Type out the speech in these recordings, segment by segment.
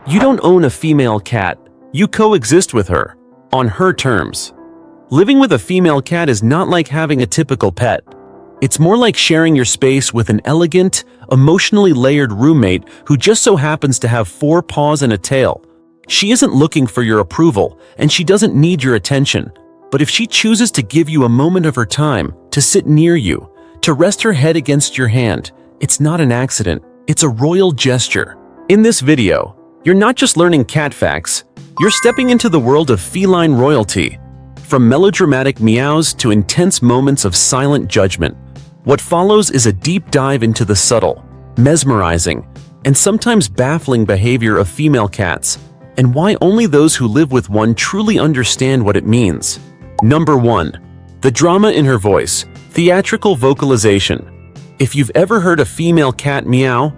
You don't own a female cat. You coexist with her, on her terms. Living with a female cat is not like having a typical pet. It's more like sharing your space with an elegant, emotionally layered roommate who just so happens to have 4 paws and a tail. She isn't looking for your approval, and she doesn't need your attention. But if she chooses to give you a moment of her time, to sit near you, to rest her head against your hand, it's not an accident, it's a royal gesture. In this video, you're not just learning cat facts, you're stepping into the world of feline royalty. From melodramatic meows to intense moments of silent judgment, what follows is a deep dive into the subtle, mesmerizing, and sometimes baffling behavior of female cats, and why only those who live with one truly understand what it means. Number 1. The drama in her voice, theatrical vocalization. If you've ever heard a female cat meow,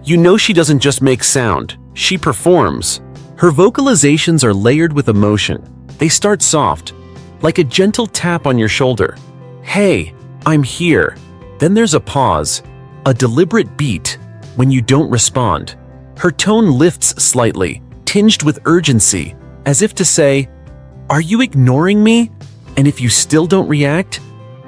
you know she doesn't just make sound, she performs. Her vocalizations are layered with emotion. They start soft, like a gentle tap on your shoulder. Hey, I'm here. Then there's a pause, a deliberate beat, when you don't respond. Her tone lifts slightly, tinged with urgency, as if to say, "Are you ignoring me?" And if you still don't react,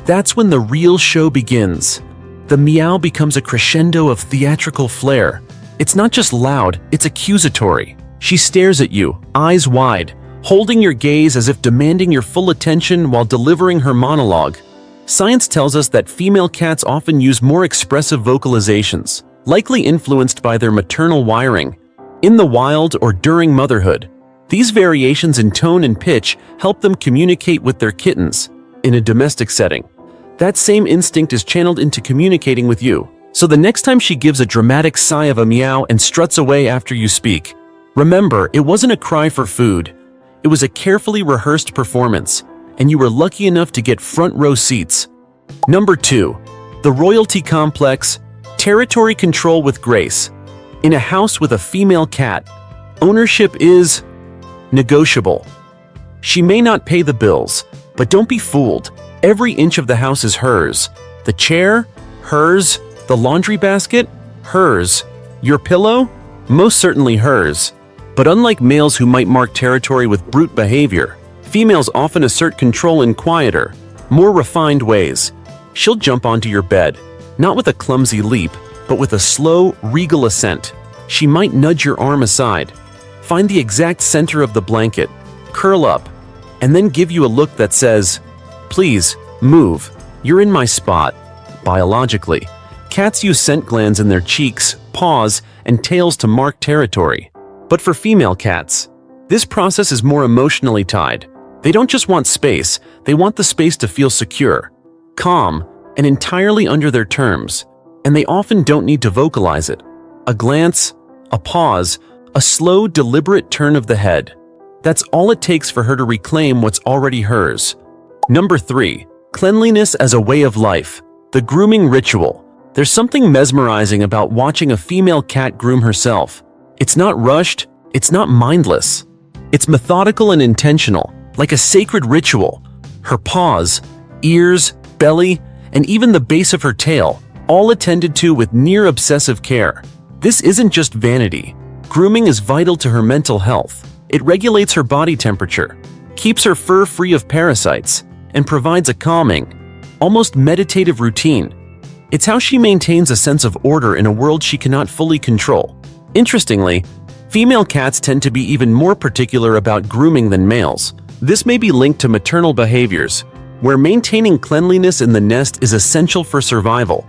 that's when the real show begins. The meow becomes a crescendo of theatrical flair. It's not just loud, it's accusatory. She stares at you, eyes wide, holding your gaze as if demanding your full attention while delivering her monologue. Science tells us that female cats often use more expressive vocalizations, likely influenced by their maternal wiring. In the wild or during motherhood, these variations in tone and pitch help them communicate with their kittens. In a domestic setting, that same instinct is channeled into communicating with you. So the next time she gives a dramatic sigh of a meow and struts away after you speak, remember, it wasn't a cry for food. It was a carefully rehearsed performance, and you were lucky enough to get front row seats. Number 2. The royalty complex, territory control with grace. In a house with a female cat, ownership is negotiable. She may not pay the bills, but don't be fooled. Every inch of the house is hers. The chair, hers. The laundry basket, hers. Your pillow, most certainly hers. But unlike males who might mark territory with brute behavior, females often assert control in quieter, more refined ways. She'll jump onto your bed, not with a clumsy leap, but with a slow, regal ascent. She might nudge your arm aside, find the exact center of the blanket, curl up, and then give you a look that says, "Please, move, you're in my spot." Biologically, cats use scent glands in their cheeks, paws, and tails to mark territory. But for female cats, this process is more emotionally tied. They don't just want space, they want the space to feel secure, calm, and entirely under their terms. And they often don't need to vocalize it. A glance, a pause, a slow, deliberate turn of the head. That's all it takes for her to reclaim what's already hers. Number 3. Cleanliness as a way of life. The grooming ritual. There's something mesmerizing about watching a female cat groom herself. It's not rushed, it's not mindless. It's methodical and intentional, like a sacred ritual. Her paws, ears, belly, and even the base of her tail, all attended to with near-obsessive care. This isn't just vanity. Grooming is vital to her mental health. It regulates her body temperature, keeps her fur free of parasites, and provides a calming, almost meditative routine. It's how she maintains a sense of order in a world she cannot fully control. Interestingly, female cats tend to be even more particular about grooming than males. This may be linked to maternal behaviors, where maintaining cleanliness in the nest is essential for survival.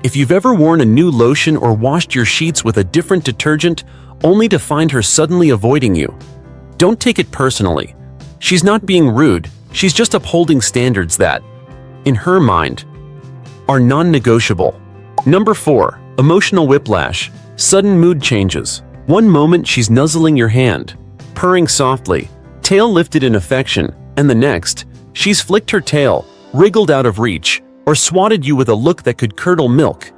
If you've ever worn a new lotion or washed your sheets with a different detergent only to find her suddenly avoiding you, don't take it personally. She's not being rude, she's just upholding standards that, in her mind, are non-negotiable. Number 4. Emotional whiplash. Sudden mood changes. One moment she's nuzzling your hand, purring softly, tail lifted in affection, and the next, she's flicked her tail, wriggled out of reach, or swatted you with a look that could curdle milk.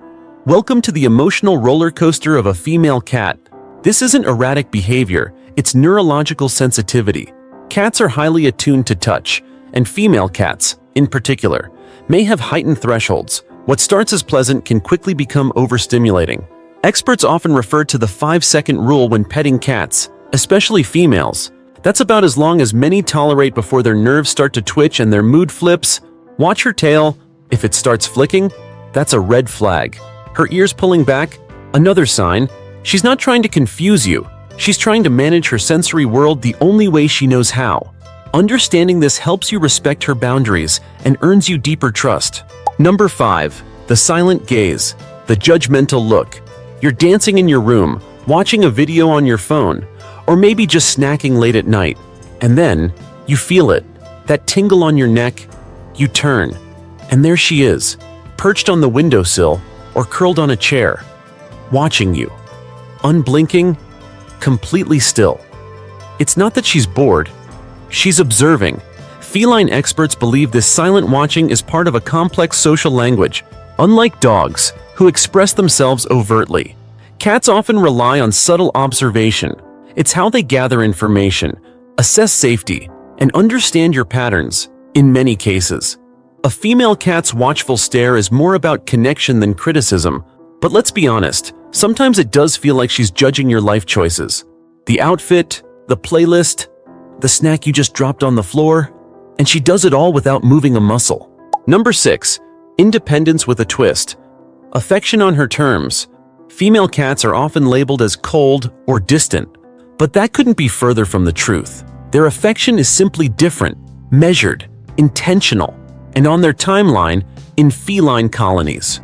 Welcome to the emotional roller coaster of a female cat. This isn't erratic behavior, it's neurological sensitivity. Cats are highly attuned to touch, and female cats, in particular, may have heightened thresholds. What starts as pleasant can quickly become overstimulating. Experts often refer to the 5-second rule when petting cats, especially females. That's about as long as many tolerate before their nerves start to twitch and their mood flips. Watch her tail. If it starts flicking, that's a red flag. Her ears pulling back, another sign. She's not trying to confuse you. She's trying to manage her sensory world the only way she knows how. Understanding this helps you respect her boundaries and earns you deeper trust. Number 5. The silent gaze, the judgmental look. You're dancing in your room, watching a video on your phone, or maybe just snacking late at night. And then, you feel it, that tingle on your neck. You turn, and there she is, perched on the windowsill or curled on a chair, watching you. Unblinking, completely still. It's not that she's bored, she's observing. Feline experts believe this silent watching is part of a complex social language. Unlike dogs, who express themselves overtly, cats often rely on subtle observation. It's how they gather information, assess safety, and understand your patterns, in many cases. A female cat's watchful stare is more about connection than criticism, but let's be honest, sometimes it does feel like she's judging your life choices. The outfit, the playlist, the snack you just dropped on the floor, and she does it all without moving a muscle. Number 6. Independence with a twist. Affection on her terms. Female cats are often labeled as cold or distant, but that couldn't be further from the truth. Their affection is simply different, measured, intentional, and on their timeline, in feline colonies.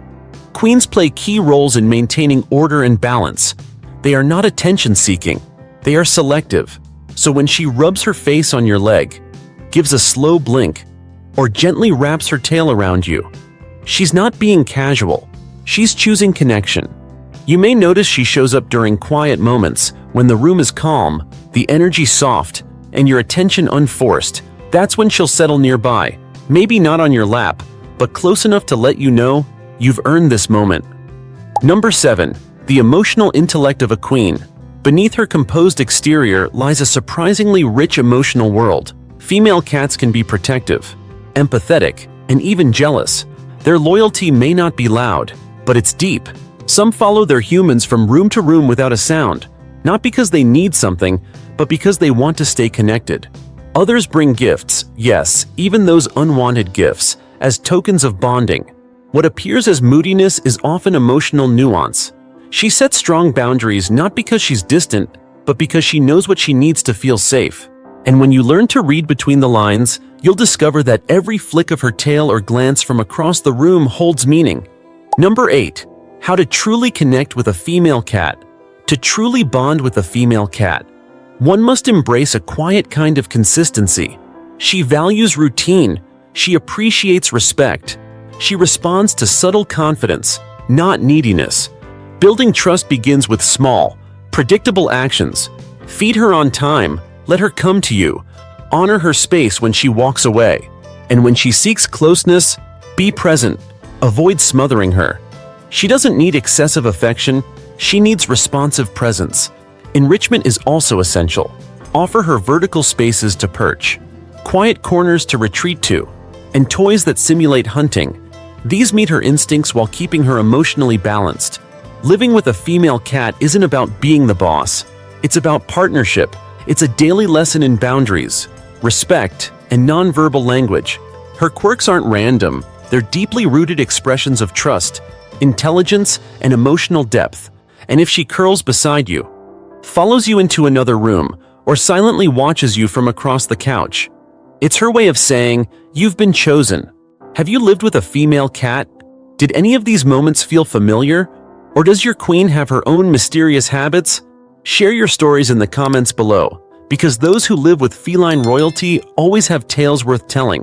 Queens play key roles in maintaining order and balance. They are not attention-seeking, they are selective. So when she rubs her face on your leg, gives a slow blink, or gently wraps her tail around you, she's not being casual, she's choosing connection. You may notice she shows up during quiet moments, when the room is calm, the energy soft, and your attention unforced. That's when she'll settle nearby, maybe not on your lap, but close enough to let you know you've earned this moment. Number 7. The emotional intellect of a queen. Beneath her composed exterior lies a surprisingly rich emotional world. Female cats can be protective, empathetic, and even jealous. Their loyalty may not be loud, but it's deep. Some follow their humans from room to room without a sound, not because they need something, but because they want to stay connected. Others bring gifts, yes, even those unwanted gifts, as tokens of bonding. What appears as moodiness is often emotional nuance. She sets strong boundaries not because she's distant, but because she knows what she needs to feel safe. And when you learn to read between the lines, you'll discover that every flick of her tail or glance from across the room holds meaning. Number 8. How to truly connect with a female cat. To truly bond with a female cat, one must embrace a quiet kind of consistency. She values routine. She appreciates respect. She responds to subtle confidence, not neediness. Building trust begins with small, predictable actions. Feed her on time. Let her come to you. Honor her space when she walks away. And when she seeks closeness, be present. Avoid smothering her. She doesn't need excessive affection. She needs responsive presence. Enrichment is also essential. Offer her vertical spaces to perch, quiet corners to retreat to, and toys that simulate hunting. These meet her instincts while keeping her emotionally balanced. Living with a female cat isn't about being the boss. It's about partnership. It's a daily lesson in boundaries, respect, and nonverbal language. Her quirks aren't random. They're deeply rooted expressions of trust, intelligence, and emotional depth. And if she curls beside you, follows you into another room, or silently watches you from across the couch, it's her way of saying, you've been chosen. Have you lived with a female cat? Did any of these moments feel familiar? Or does your queen have her own mysterious habits? Share your stories in the comments below, because those who live with feline royalty always have tales worth telling.